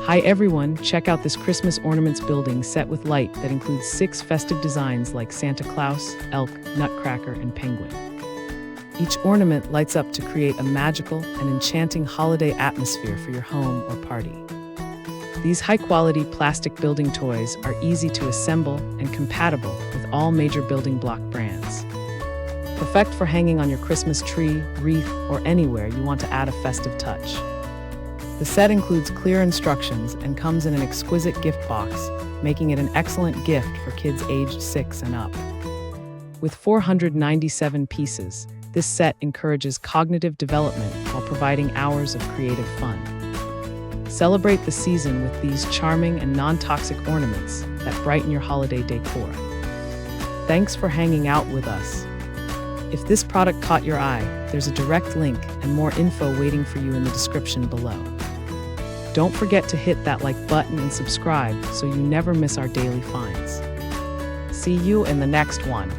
Hi everyone, check out this Christmas Ornaments Building Set with light that includes 6 festive designs like Santa Claus, elk, nutcracker, and penguin. Each ornament lights up to create a magical and enchanting holiday atmosphere for your home or party. These high-quality plastic building toys are easy to assemble and compatible with all major building block brands. Perfect for hanging on your Christmas tree, wreath, or anywhere you want to add a festive touch. The set includes clear instructions and comes in an exquisite gift box, making it an excellent gift for kids aged 6 and up. With 497 pieces, this set encourages cognitive development while providing hours of creative fun. Celebrate the season with these charming and non-toxic ornaments that brighten your holiday decor. Thanks for hanging out with us. If this product caught your eye, there's a direct link and more info waiting for you in the description below. Don't forget to hit that like button and subscribe so you never miss our daily finds. See you in the next one.